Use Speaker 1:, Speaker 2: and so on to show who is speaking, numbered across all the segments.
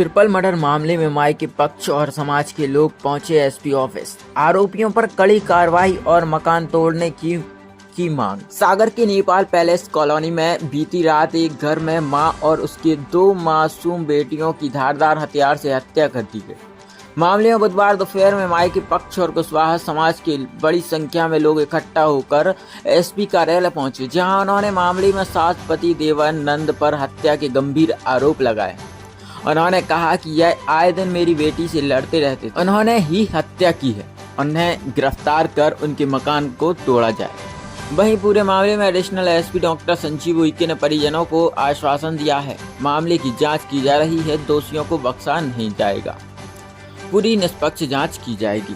Speaker 1: Triple murder मामले में माई के पक्ष और समाज के लोग पहुंचे एसपी ऑफिस। आरोपियों पर कड़ी कार्रवाई और मकान तोड़ने की मांग। सागर के नेपाल पैलेस कॉलोनी में बीती रात एक घर में मां और उसके 2 मासूम बेटियों की धारदार हथियार से हत्या कर दी गई। मामले में बुधवार दोपहर में माई के पक्ष और कुशवाहा समाज के बड़ी संख्या में लोग इकट्ठा होकर एसपी कार्यालय पहुंचे, जहां उन्होंने मामले में सास पति देवानंद पर हत्या के गंभीर आरोप लगाए। उन्होंने कहा कि यह आए दिन मेरी बेटी से लड़ते रहते थे, उन्होंने ही हत्या की है, उन्हें गिरफ्तार कर उनके मकान को तोड़ा जाए। वहीं पूरे मामले में additional SP doctor Sanjeev Uikey ने परिजनों को आश्वासन दिया है, मामले की जांच की जा रही है, दोषियों को बख्शा नहीं जाएगा, पूरी निष्पक्ष जांच की जाएगी।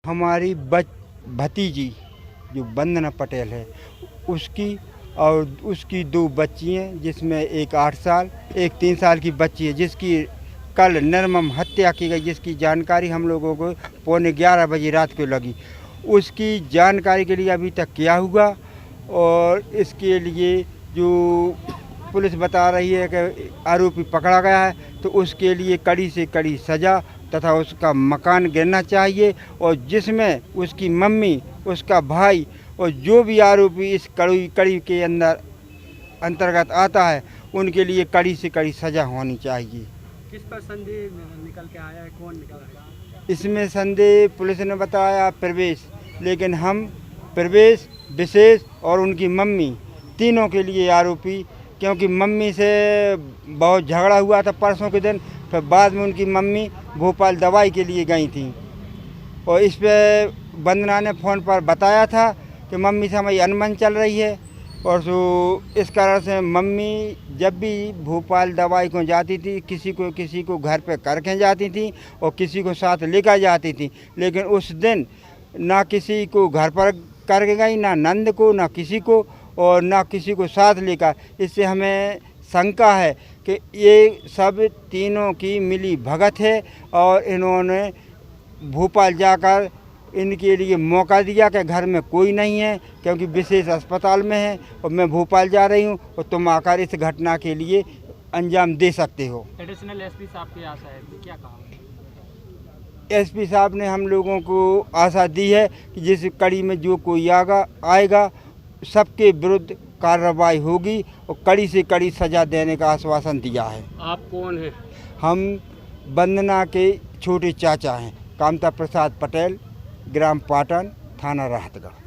Speaker 2: हमारी भतीजी जो वंदना पटेल है, उसकी और उसकी 2 बच्ची हैं, जिसमें एक 8 साल एक 3 साल की बच्ची है, जिसकी कल निर्मम हत्या की गई, जिसकी जानकारी हम लोगों को 11:15 बजे रात को लगी। उसकी जानकारी के लिए अभी तक क्या हुआ और इसके लिए जो पुलिस बता रही है कि आरोपी पकड़ा गया है, तो उसके लिए कड़ी से कड़ी सज़ा तथा उसका मकान गिरना चाहिए, और जिसमें उसकी मम्मी, उसका भाई और जो भी आरोपी इस कड़ी के अंतर्गत आता है, उनके लिए कड़ी से कड़ी सज़ा होनी चाहिए।
Speaker 3: किस पर संदेह निकल के आया है, कौन निकल आया?
Speaker 2: इसमें संदेह पुलिस ने बताया प्रवेश, लेकिन हम प्रवेश, विशेष और उनकी मम्मी तीनों के लिए आरोपी, क्योंकि मम्मी से बहुत झगड़ा हुआ था परसों के दिन, फिर बाद में उनकी मम्मी भोपाल दवाई के लिए गई थी, और इस पर वंदना ने फ़ोन पर बताया था कि मम्मी से हमारी अनबन चल रही है, और तो इस कारण से मम्मी जब भी भोपाल दवाई को जाती थी, किसी को घर पे करके जाती थी और किसी को साथ लेकर जाती थी, लेकिन उस दिन ना किसी को घर पर करके गई, ना नंद को, ना किसी को, और ना किसी को साथ लेकर। इससे हमें शंका है कि ये सब तीनों की मिली भगत है, और इन्होंने भोपाल जाकर इनके लिए मौका दिया कि घर में कोई नहीं है, क्योंकि विशेष अस्पताल में है और मैं भोपाल जा रही हूँ, और तुम आकर इस घटना के लिए अंजाम दे सकते हो।
Speaker 3: एडिशनल एसपी साहब की आशा है, क्या कहा?
Speaker 2: एसपी साहब ने हम लोगों को आशा दी है कि जिस कड़ी में जो कोई आएगा सबके विरुद्ध कार्रवाई होगी और कड़ी से कड़ी सज़ा देने का आश्वासन दिया है।
Speaker 3: आप कौन हैं?
Speaker 2: हम वंदना के छोटे चाचा हैं, कामता प्रसाद पटेल, ग्राम पाटन, थाना राहतगढ़।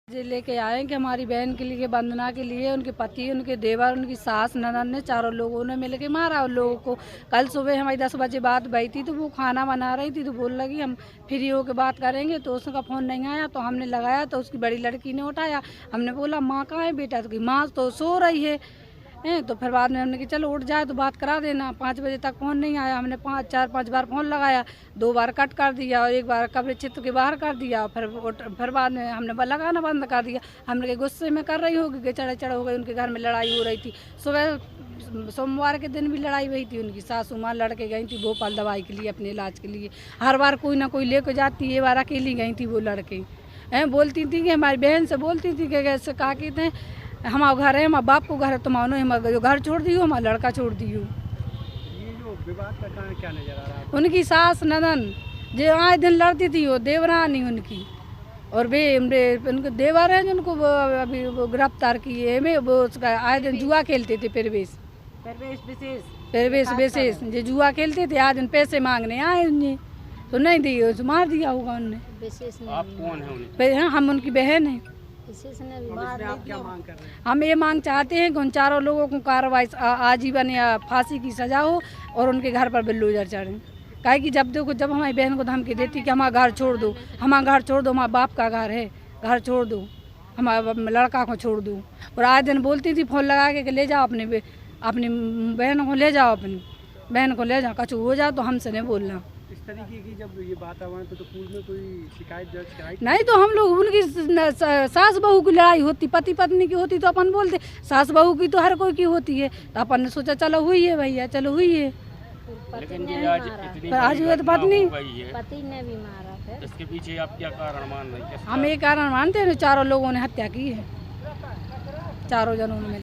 Speaker 4: जे लेके आए कि हमारी बहन के लिए, वंदना के लिए, उनके पति, उनके देवर, उनकी सास, ननद ने, चारों लोगों ने मिल के मारा उन लोगों को। कल सुबह हमारी 10 बजे बात भई थी, तो वो खाना बना रही थी, तो बोल लगी हम फ्री होकर बात करेंगे, तो उसका फ़ोन नहीं आया, तो हमने लगाया, तो उसकी बड़ी लड़की ने उठाया। हमने बोला माँ कहाँ है बेटा? तो माँ तो सो रही है। तो फिर बाद में हमने कि चलो उठ जाए तो बात करा देना। 5 बजे तक फ़ोन नहीं आया, हमने 4-5 बार फ़ोन लगाया, 2 बार कट कर दिया और 1 बार कब्र चित्र के बाहर कर दिया। फिर बाद में हमने लगाना बंद कर दिया। हमने के गुस्से में कर रही होगी कि चढ़ हो गई, उनके घर में लड़ाई हो रही थी। सुबह सोमवार के दिन भी लड़ाई हुई थी, उनकी सासू माँ लड़के गई थी भोपाल दवाई के लिए, अपने इलाज के लिए। हर बार कोई ना कोई लेकर जाती, ये बार अकेली गई थी वो लड़के। बोलती थी कि हमारी बहन से बोलती थी कि कैसे कहा कि थे हमारा घर है, हमारे बाप को घर है, तुम जो घर छोड़ दी हो, हमारा लड़का छोड़ दी हो।
Speaker 3: ये जो विवाद का कारण क्या नजर आ रहा है?
Speaker 4: उनकी सास ननन जो आए दिन लड़ती थी, वो देवरानी उनकी, और उनके देवर हैं जिनको अभी वो गिरफ्तार किए में, वो उसका आए दिन जुआ खेलते थे। प्रवेश विशेष जो जुआ खेलते थे, आए दिन पैसे मांगने आए उन्हें, तो नहीं दिए, तो मार दिया होगा उनने।
Speaker 3: आप कौन हैं?
Speaker 4: हम उनकी बहन हैं।
Speaker 3: आप क्या मांग कर रहे हैं?
Speaker 4: हम ये मांग चाहते हैं कि उन चारों लोगों को कार्रवाई आजीवन या फांसी की सज़ा हो, और उनके घर पर बुलडोजर चढ़े। काहे कि जब देखो, जब हमारी बहन को धमकी देती कि हमारा घर छोड़ दो, हमारा घर छोड़ दो, हमारे बाप का घर है, घर छोड़ दो, हमारे लड़का को छोड़ दो, और आए दिन बोलती थी फ़ोन लगा के ले जाओ अपनी बहन को, ले जाओ अपनी बहन को, ले जाओ, कछु हो जाओ तो हमसे नहीं बोलना।
Speaker 3: इस तरीके की जब ये बात आवा तो पूर्व में कोई शिकायत दर्ज कराई
Speaker 4: नहीं? तो हम लोग उनकी सास बहू की लड़ाई होती, पति पत्नी की होती तो अपन बोलते, सास बहू की तो हर कोई की होती है, तो अपन ने सोचा चलो हुई है भैया, चलो हुई है।
Speaker 5: लेकिन ये आज
Speaker 4: पत्नी
Speaker 5: ने भी मारा, इसके पीछे आप क्या कारण मान रहे हैं?
Speaker 4: हम ये कारण मानते हैं, चारों लोगों ने हत्या की है, चारों जनों ने।